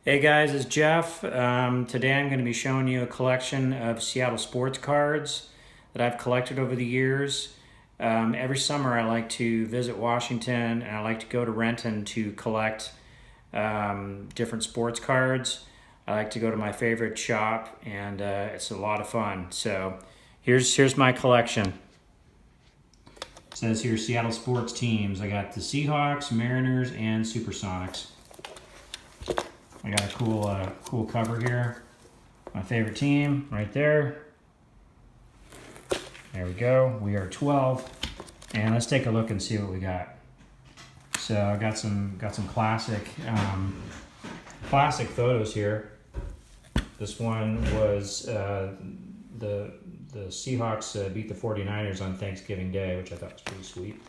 Hey guys, it's Jeff. Today I'm going to be showing you a collection of Seattle sports cards that I've collected over the years. Every summer I like to visit Washington and I like to go to Renton to collect different sports cards. I like to go to my favorite shop and it's a lot of fun. So here's my collection. It says here Seattle sports teams. I got the Seahawks, Mariners, and Supersonics. I got a cool cover here. My favorite team right there. There we go. We are 12, and let's take a look and see what we got. So I got some classic photos here. This one was the Seahawks beat the 49ers on Thanksgiving Day, which I thought was pretty sweet.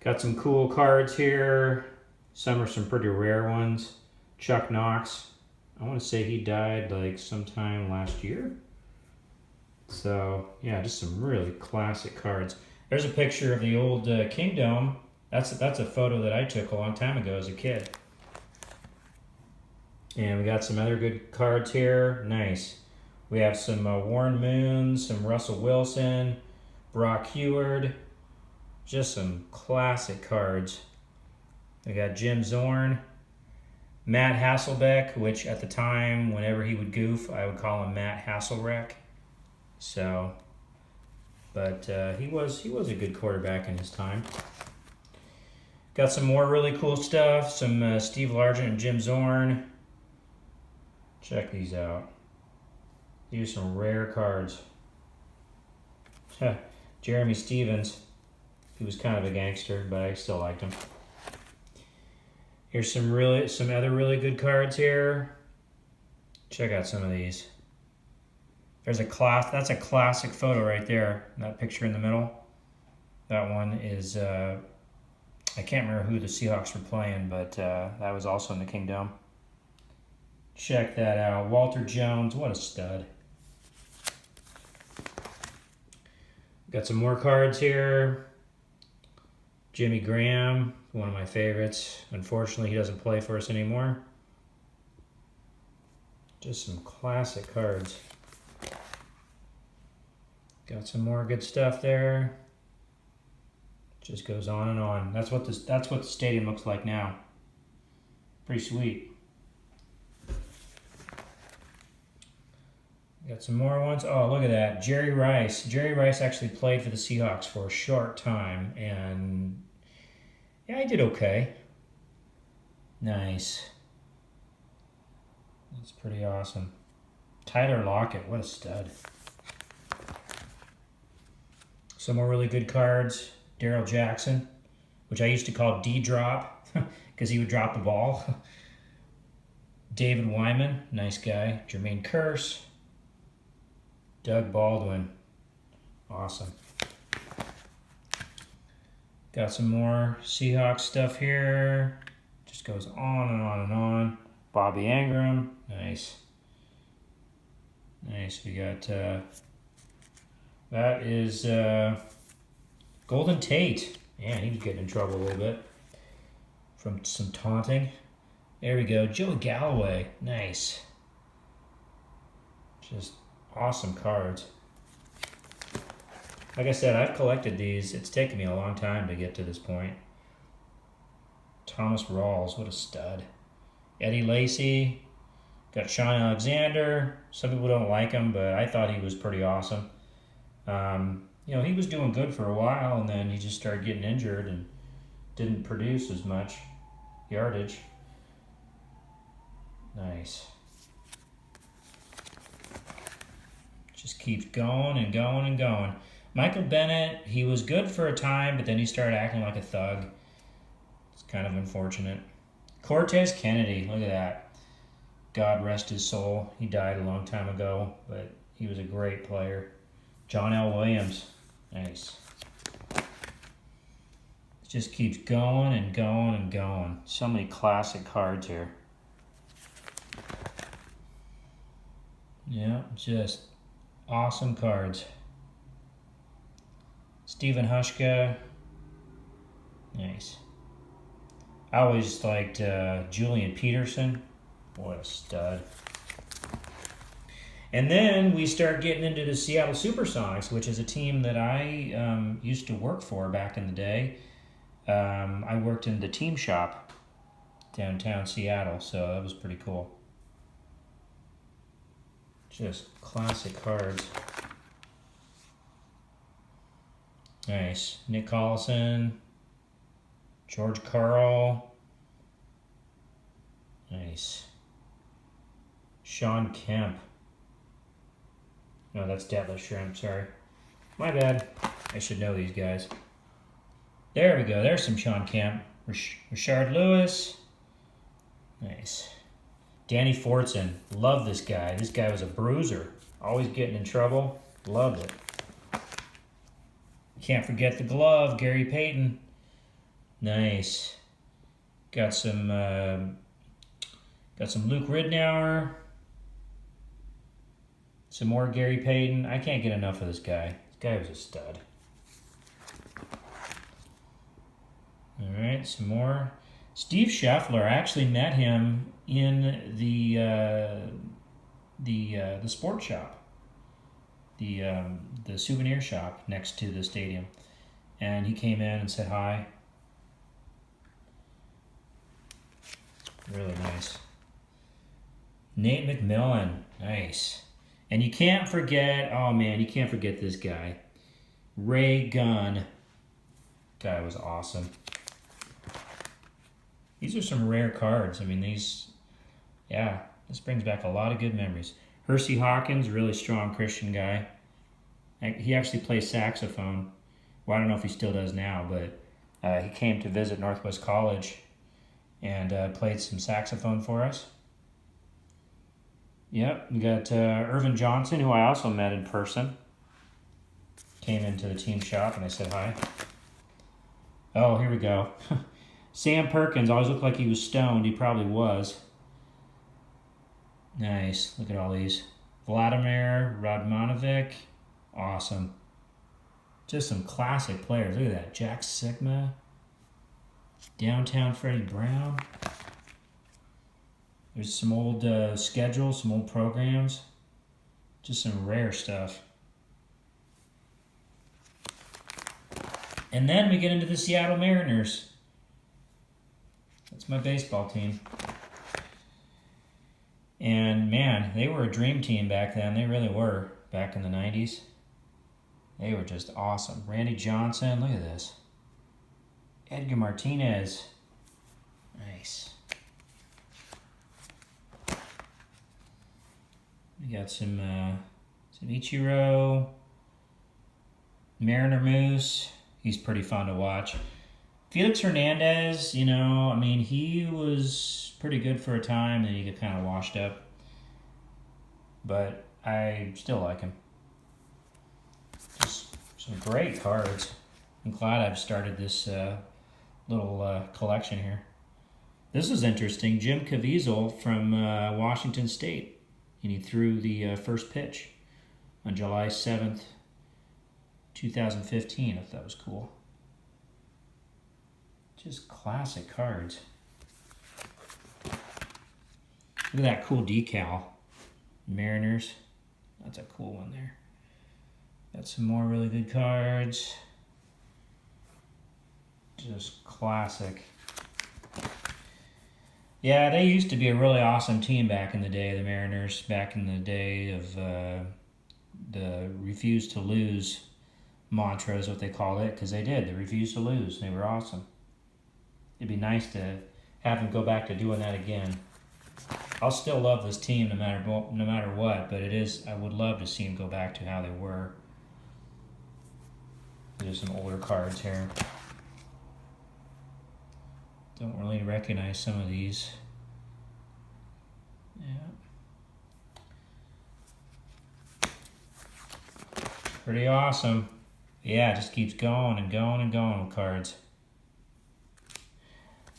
Got some cool cards here. Some are some pretty rare ones. Chuck Knox. I want to say he died like sometime last year. So yeah, just some really classic cards. There's a picture of the old Kingdome. That's a photo that I took a long time ago as a kid. And we got some other good cards here. Nice. We have some Warren Moon, some Russell Wilson, Brock Heward. Just some classic cards. We got Jim Zorn, Matt Hasselbeck, which at the time, whenever he would goof, I would call him Matt Hasselbeck. So, but he was a good quarterback in his time. Got some more really cool stuff. Some Steve Largent and Jim Zorn. Check these out. These are some rare cards. Jeremy Stevens. He was kind of a gangster, but I still liked him. Here's some other really good cards here. Check out some of these. That's a classic photo right there. That picture in the middle. That one is I can't remember who the Seahawks were playing, but that was also in the Kingdome. Check that out. Walter Jones, what a stud. Got some more cards here. Jimmy Graham, one of my favorites. Unfortunately, he doesn't play for us anymore. Just some classic cards. Got some more good stuff there. Just goes on and on. That's what the stadium looks like now. Pretty sweet. Got some more ones. Oh, look at that. Jerry Rice. Jerry Rice actually played for the Seahawks for a short time, and yeah, he did okay. Nice. That's pretty awesome. Tyler Lockett, what a stud. Some more really good cards. Daryl Jackson, which I used to call D-Drop because he would drop the ball. David Wyman, nice guy. Jermaine Kearse. Doug Baldwin, awesome. Got some more Seahawks stuff here. Just goes on and on and on. Bobby Engram, nice. Nice, we got, that is Golden Tate. Man, he was getting in trouble a little bit from some taunting. There we go, Joey Galloway, nice. Just awesome cards. Like I said, I've collected these. It's taken me a long time to get to this point. Thomas Rawls, what a stud. Eddie Lacy. Got Sean Alexander. Some people don't like him, but I thought he was pretty awesome. He was doing good for a while, and then he just started getting injured and didn't produce as much yardage. Nice. Just keeps going and going and going. Michael Bennett, he was good for a time, but then he started acting like a thug. It's kind of unfortunate. Cortez Kennedy, look at that. God rest his soul. He died a long time ago, but he was a great player. John L. Williams, nice. It just keeps going and going and going. So many classic cards here. Yeah, just awesome cards. Stephen Hushka. Nice. I always liked Julian Peterson. What a stud. And then we start getting into the Seattle Supersonics, which is a team that I used to work for back in the day. I worked in the team shop downtown Seattle, so that was pretty cool. Just classic cards. Nice. Nick Collison, George Karl. Nice. Sean Kemp. No, that's Detlef Schrempf, sorry. My bad. I should know these guys. There we go. There's some Sean Kemp. Richard Lewis. Nice. Danny Fortson. Love this guy. This guy was a bruiser. Always getting in trouble. Loved it. Can't forget the glove. Gary Payton. Nice. Got some Luke Ridnour. Some more Gary Payton. I can't get enough of this guy. This guy was a stud. All right, some more. Steve Scheffler. I actually met him in the sports shop, the souvenir shop next to the stadium, and he came in and said hi. Really nice. Nate McMillan. Nice. And you can't forget, oh man, you can't forget this guy. Ray Gunn. Guy was awesome. These are some rare cards. I mean, this brings back a lot of good memories. Hersey Hawkins, really strong Christian guy. He actually plays saxophone. Well, I don't know if he still does now, but he came to visit Northwest College and played some saxophone for us. Yep, we got Irvin Johnson, who I also met in person. Came into the team shop and I said hi. Oh, here we go. Sam Perkins always looked like he was stoned. He probably was. Nice. Look at all these. Vladimir Radmanovic. Awesome. Just some classic players. Look at that. Jack Sigma. Downtown Freddie Brown. There's some old schedules, some old programs. Just some rare stuff. And then we get into the Seattle Mariners. That's my baseball team. And man, they were a dream team back then. They really were back in the 90s. They were just awesome. Randy Johnson, look at this. Edgar Martinez. Nice. We got some Ichiro. Mariner Moose. He's pretty fun to watch. Felix Hernandez, you know, I mean, he was pretty good for a time, and he got kind of washed up. But I still like him. Just some great cards. I'm glad I've started this little collection here. This is interesting. Jim Caviezel from Washington State. And he threw the first pitch on July 7th, 2015. I thought that was cool. Just classic cards. Look at that cool decal. Mariners. That's a cool one there. Got some more really good cards. Just classic. Yeah, they used to be a really awesome team back in the day, the Mariners, back in the day of the refuse to lose mantra is what they called it, because they did. They refused to lose. They were awesome. It'd be nice to have them go back to doing that again. I'll still love this team no matter what, but I would love to see them go back to how they were. There's some older cards here. Don't really recognize some of these. Yeah. Pretty awesome. Yeah, it just keeps going and going and going with cards.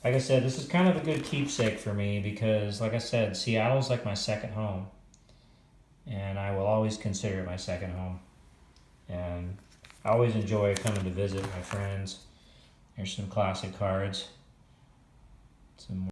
Like I said, this is kind of a good keepsake for me because, like I said, Seattle's like my second home. And I will always consider it my second home. And I always enjoy coming to visit my friends. Here's some classic cards. Some